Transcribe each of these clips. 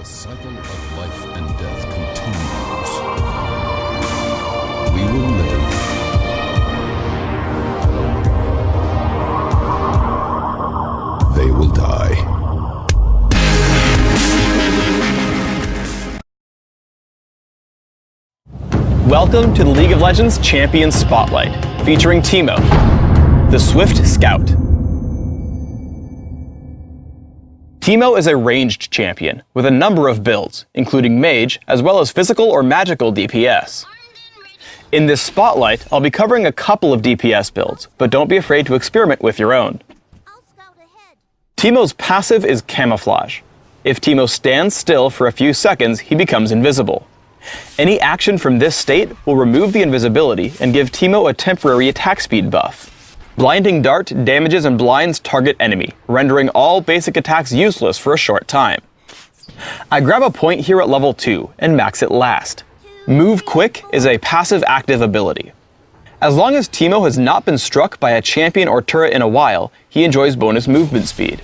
The cycle of life and death continues. We will live. They will die. Welcome to the League of Legends Champion Spotlight, featuring Teemo, the Swift Scout. Teemo is a ranged champion with a number of builds, including mage, as well as physical or magical DPS. In this spotlight, I'll be covering a couple of DPS builds, but don't be afraid to experiment with your own. Teemo's passive is Camouflage. If Teemo stands still for a few seconds, he becomes invisible. Any action from this state will remove the invisibility and give Teemo a temporary attack speed buff. Blinding Dart damages and blinds target enemy, rendering all basic attacks useless for a short time. I grab a point here at level 2 and max it last. Move Quick is a passive active ability. As long as Teemo has not been struck by a champion or turret in a while, he enjoys bonus movement speed.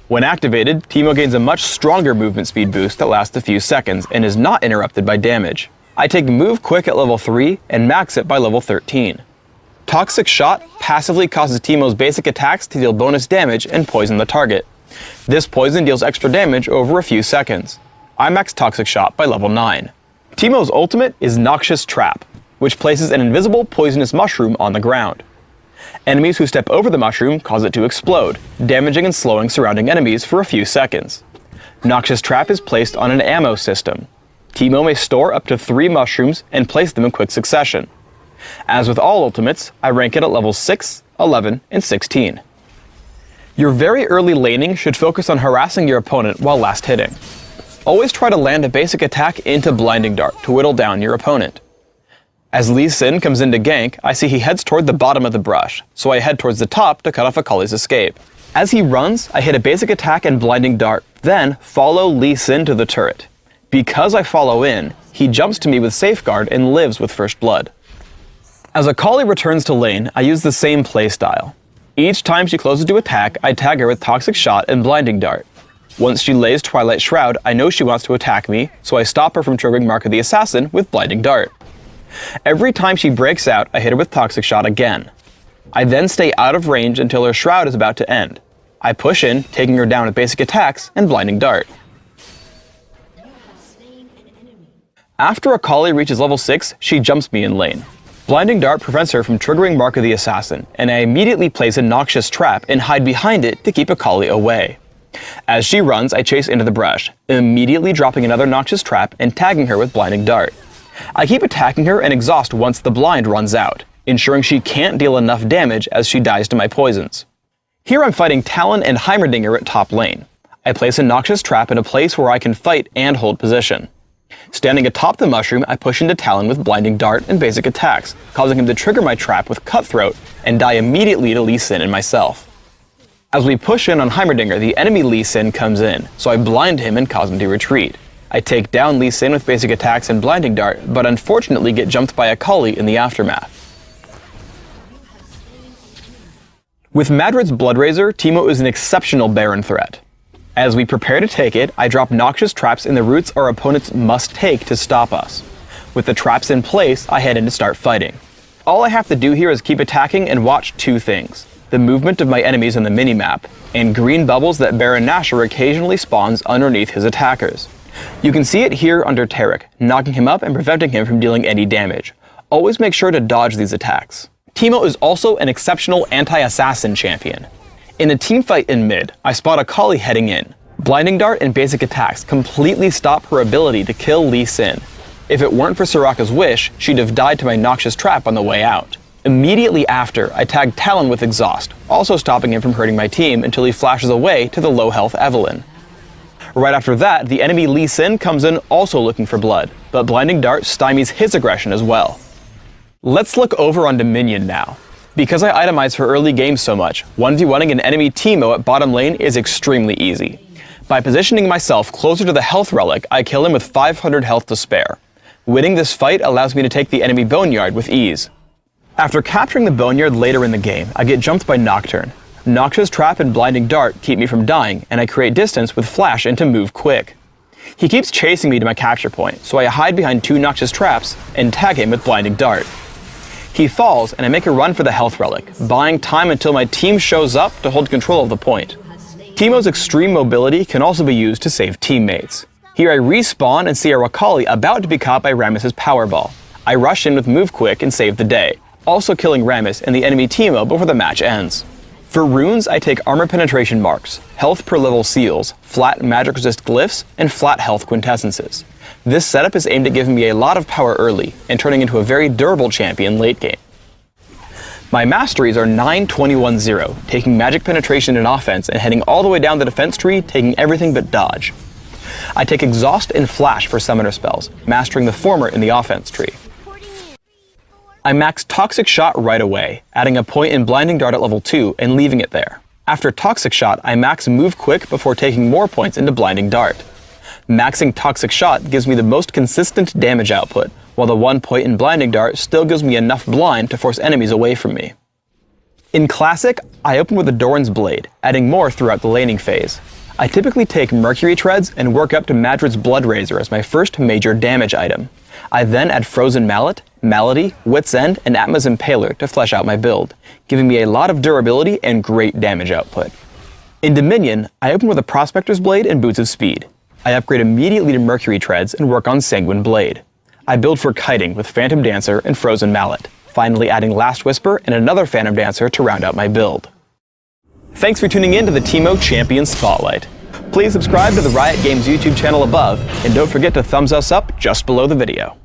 When activated, Teemo gains a much stronger movement speed boost that lasts a few seconds and is not interrupted by damage. I take Move Quick at level 3 and max it by level 13. Toxic Shot passively causes Teemo's basic attacks to deal bonus damage and poison the target. This poison deals extra damage over a few seconds. I max Toxic Shot by level 9. Teemo's ultimate is Noxious Trap, which places an invisible poisonous mushroom on the ground. Enemies who step over the mushroom cause it to explode, damaging and slowing surrounding enemies for a few seconds. Noxious Trap is placed on an ammo system. Teemo may store up to 3 mushrooms and place them in quick succession. As with all ultimates, I rank it at levels 6, 11, and 16. Your very early laning should focus on harassing your opponent while last hitting. Always try to land a basic attack into Blinding Dart to whittle down your opponent. As Lee Sin comes into gank, I see he heads toward the bottom of the brush, so I head towards the top to cut off Akali's escape. As he runs, I hit a basic attack and Blinding Dart, then follow Lee Sin to the turret. Because I follow in, he jumps to me with Safeguard and lives with First Blood. As Akali returns to lane, I use the same playstyle. Each time she closes to attack, I tag her with Toxic Shot and Blinding Dart. Once she lays Twilight Shroud, I know she wants to attack me, so I stop her from triggering Mark of the Assassin with Blinding Dart. Every time she breaks out, I hit her with Toxic Shot again. I then stay out of range until her Shroud is about to end. I push in, taking her down with basic attacks and Blinding Dart. After Akali reaches level 6, she jumps me in lane. Blinding Dart prevents her from triggering Mark of the Assassin, and I immediately place a Noxious Trap and hide behind it to keep Akali away. As she runs, I chase into the brush, immediately dropping another Noxious Trap and tagging her with Blinding Dart. I keep attacking her and exhaust once the blind runs out, ensuring she can't deal enough damage as she dies to my poisons. Here I'm fighting Talon and Heimerdinger at top lane. I place a Noxious Trap in a place where I can fight and hold position. Standing atop the mushroom, I push into Talon with Blinding Dart and basic attacks, causing him to trigger my trap with Cutthroat and die immediately to Lee Sin and myself. As we push in on Heimerdinger, the enemy Lee Sin comes in, so I blind him and cause him to retreat. I take down Lee Sin with basic attacks and Blinding Dart, but unfortunately get jumped by Akali in the aftermath. With Madrid's Bloodrazor, Teemo is an exceptional Baron threat. As we prepare to take it, I drop Noxious Traps in the routes our opponents must take to stop us. With the traps in place, I head in to start fighting. All I have to do here is keep attacking and watch 2 things: the movement of my enemies on the minimap, and green bubbles that Baron Nashor occasionally spawns underneath his attackers. You can see it here under Taric, knocking him up and preventing him from dealing any damage. Always make sure to dodge these attacks. Teemo is also an exceptional anti-assassin champion. In a teamfight in mid, I spot Akali heading in. Blinding Dart and basic attacks completely stop her ability to kill Lee Sin. If it weren't for Soraka's wish, she'd have died to my Noxious Trap on the way out. Immediately after, I tag Talon with Exhaust, also stopping him from hurting my team until he flashes away to the low health Evelynn. Right after that, the enemy Lee Sin comes in also looking for blood, but Blinding Dart stymies his aggression as well. Let's look over on Dominion now. Because I itemize for early games so much, 1v1ing an enemy Teemo at bottom lane is extremely easy. By positioning myself closer to the health relic, I kill him with 500 health to spare. Winning this fight allows me to take the enemy Boneyard with ease. After capturing the Boneyard later in the game, I get jumped by Nocturne. Noxious Trap and Blinding Dart keep me from dying, and I create distance with Flash into Move Quick. He keeps chasing me to my capture point, so I hide behind 2 noxious traps and tag him with Blinding Dart. He falls, and I make a run for the health relic, buying time until my team shows up to hold control of the point. Teemo's extreme mobility can also be used to save teammates. Here I respawn and see our Wakali about to be caught by Rammus's Powerball. I rush in with Move Quick and save the day, also killing Rammus and the enemy Teemo before the match ends. For runes, I take armor penetration marks, health per level seals, flat magic resist glyphs, and flat health quintessences. This setup is aimed at giving me a lot of power early and turning into a very durable champion late game. My masteries are 9-21-0, taking magic penetration and offense and heading all the way down the defense tree, taking everything but dodge. I take exhaust and flash for summoner spells, mastering the former in the offense tree. I max Toxic Shot right away, adding a point in Blinding Dart at level 2 and leaving it there. After Toxic Shot, I max Move Quick before taking more points into Blinding Dart. Maxing Toxic Shot gives me the most consistent damage output, while the 1 point in Blinding Dart still gives me enough blind to force enemies away from me. In Classic, I open with a Doran's Blade, adding more throughout the laning phase. I typically take Mercury Treads and work up to Madrid's Blood Razor as my first major damage item. I then add Frozen Mallet, Malady, Wit's End, and Atma's Impaler to flesh out my build, giving me a lot of durability and great damage output. In Dominion, I open with a Prospector's Blade and Boots of Speed. I upgrade immediately to Mercury Treads and work on Sanguine Blade. I build for Kiting with Phantom Dancer and Frozen Mallet, finally adding Last Whisper and another Phantom Dancer to round out my build. Thanks for tuning in to the Teemo Champion Spotlight. Please subscribe to the Riot Games YouTube channel above, and don't forget to thumbs us up just below the video.